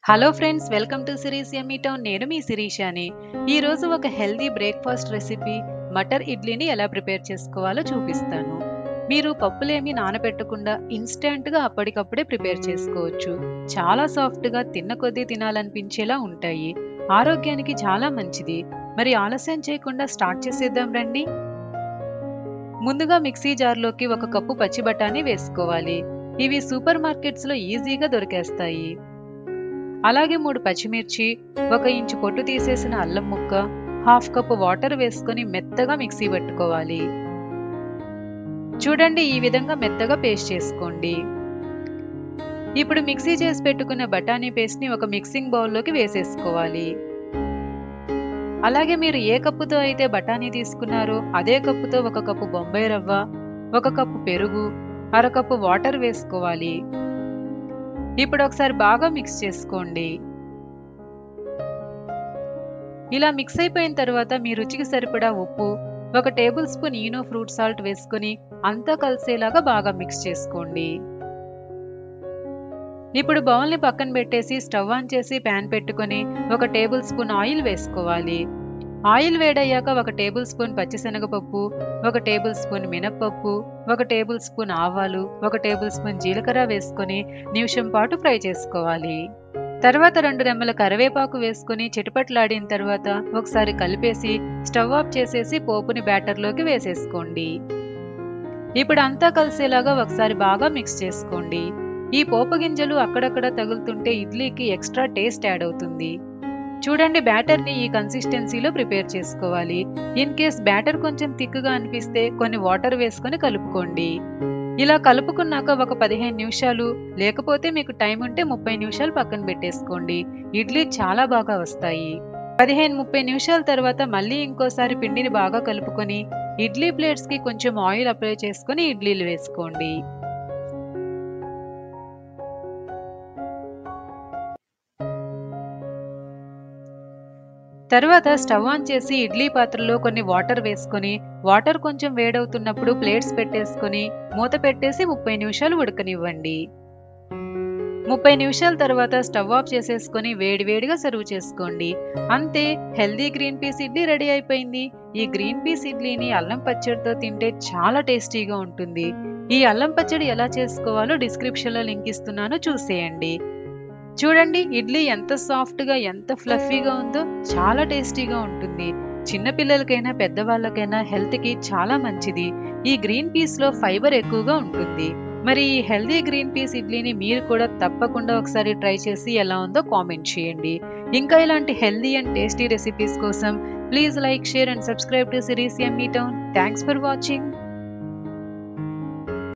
Hello friends, welcome to series yummy town. నేను మీ శిరీషాని. ఈరోజు ఒక హెల్దీ బ్రేక్ఫాస్ట్ రెసిపీ మటర్ ఇడ్లీని ఎలా ప్రిపేర్ చేసుకోవాలో చూపిస్తాను. మీరు పప్పులేమి నానబెట్టకుండా ఇన్స్టెంట్గా అప్పటికప్పుడే ప్రిపేర్ చేసుకోవచ్చు. చాలా సాఫ్ట్గా తిన్న కొద్దీ తినాలనిపించేలా ఉంటాయి. ఆరోగ్యానికి చాలా మంచిది. మరి ఆలస్యం చేయకుండా స్టార్ట్ చేసేద్దాం రండి. ముందుగా మిక్సీ జార్లోకి ఒక కప్పు పచ్చి బఠానీ వేసుకోవాలి. ఇవి సూపర్ మార్కెట్స్లో ఈజీగా దొరికేస్తాయి. అలాగే 3 పచ్చిమిర్చి, 1 ఇంచు పొట్టు తీసేసిన అల్లం ముక్క, హాఫ్ కప్పు వాటర్ వేసుకొని మెత్తగా మిక్సీ పట్టుకోవాలి. చూడండి, ఈ విధంగా మెత్తగా పేస్ట్ చేసుకోండి. ఇప్పుడు మిక్సీ చేసి పెట్టుకున్న బఠానీ పేస్ట్ ని ఒక మిక్సింగ్ బౌల్లోకి వేసేసుకోవాలి. అలాగే మీరు ఏ కప్పుతో అయితే బఠానీ తీసుకున్నారో అదే కప్పుతో 1 కప్పు బొంబాయి రవ్వ, 1 కప్పు పెరుగు, అర కప్పు వాటర్ వేసుకోవాలి. ఇప్పుడు ఒకసారి బాగా మిక్స్ చేసుకోండి. ఇలా మిక్స్ అయిపోయిన తర్వాత మీ రుచికి సరిపడా ఉప్పు, 1 table spoon Eno fruit salt వేసుకుని అంతా కలిసేలాగా బాగా మిక్స్ చేసుకోండి. ఇప్పుడు బౌల్ని పక్కన పెట్టేసి స్టవ్ ఆన్ చేసి ప్యాన్ పెట్టుకుని 1 టేబుల్ స్పూన్ ఆయిల్ వేసుకోవాలి. ఆయిల్ వేడయ్యాక 1 టేబుల్ స్పూన్ పచ్చిశనగపప్పు, 1 టేబుల్ స్పూన్ మినప్పప్పు, 1 టేబుల్ స్పూన్ ఆవాలు, 1 టేబుల్ స్పూన్ జీలకర్ర వేసుకొని నిమిషం పాటు ఫ్రై చేసుకోవాలి. తర్వాత 2 రెమ్మల కరివేపాకు వేసుకుని చిటపట్లాడిన తర్వాత ఒకసారి కలిపేసి స్టవ్ ఆఫ్ చేసేసి పోపుని బ్యాటర్లోకి వేసేసుకోండి. ఇప్పుడు అంతా కలిసేలాగా ఒకసారి బాగా మిక్స్ చేసుకోండి. ఈ పోపు గింజలు అక్కడక్కడ తగులుతుంటే ఇడ్లీకి ఎక్స్ట్రా టేస్ట్ యాడ్ అవుతుంది. చూడండి, బ్యాటర్ని ఈ కన్సిస్టెన్సీలో ప్రిపేర్ చేసుకోవాలి. ఇన్ కేస్ బ్యాటర్ కొంచెం థిక్గా అనిపిస్తే కొన్ని వాటర్ వేసుకొని కలుపుకోండి. ఇలా కలుపుకున్నాక ఒక 15 నిమిషాలు, లేకపోతే మీకు టైం ఉంటే 30 నిమిషాలు పక్కన పెట్టేసుకోండి. ఇడ్లీ చాలా బాగా వస్తాయి. 15-30 నిమిషాల తర్వాత మళ్ళీ ఇంకోసారి పిండిని బాగా కలుపుకొని ఇడ్లీ ప్లేట్స్కి కొంచెం ఆయిల్ అప్లై చేసుకొని ఇడ్లీలు వేసుకోండి. తర్వాత స్టవ్ ఆన్ చేసి ఇడ్లీ పాత్రలో కొన్ని వాటర్ వేసుకొని వాటర్ కొంచెం వేడవుతున్నప్పుడు ప్లేట్స్ పెట్టేసుకొని మూత పెట్టేసి 30 నిమిషాలు ఉడకనివ్వండి. 30 నిమిషాల తర్వాత స్టవ్ ఆఫ్ చేసేసుకొని వేడివేడిగా సర్వ్ చేసుకోండి. అంతే, healthy green peas idli ready అయిపోయింది. ఈ గ్రీన్ పీస్ ఇడ్లీని అల్లం పచ్చడితో తింటే చాలా టేస్టీగా ఉంటుంది. ఈ అల్లం పచ్చడి ఎలా చేసుకోవాలో డిస్క్రిప్షన్లో లింక్ ఇస్తున్నాను, చూసేయండి. చూడండి, ఇడ్లీ ఎంత సాఫ్ట్గా ఎంత ఫ్లఫీగా ఉందో, చాలా టేస్టీగా ఉంటుంది. చిన్నపిల్లలకైనా పెద్దవాళ్ళకైనా హెల్త్కి చాలా మంచిది. ఈ గ్రీన్ పీస్లో ఫైబర్ ఎక్కువగా ఉంటుంది. మరి ఈ హెల్దీ గ్రీన్ పీస్ ఇడ్లీని మీరు కూడా తప్పకుండా ఒకసారి ట్రై చేసి ఎలా ఉందో కామెంట్ చేయండి. ఇంకా ఇలాంటి హెల్దీ అండ్ టేస్టీ రెసిపీస్ కోసం please like, share and subscribe to series yummy town. Thanks for watching.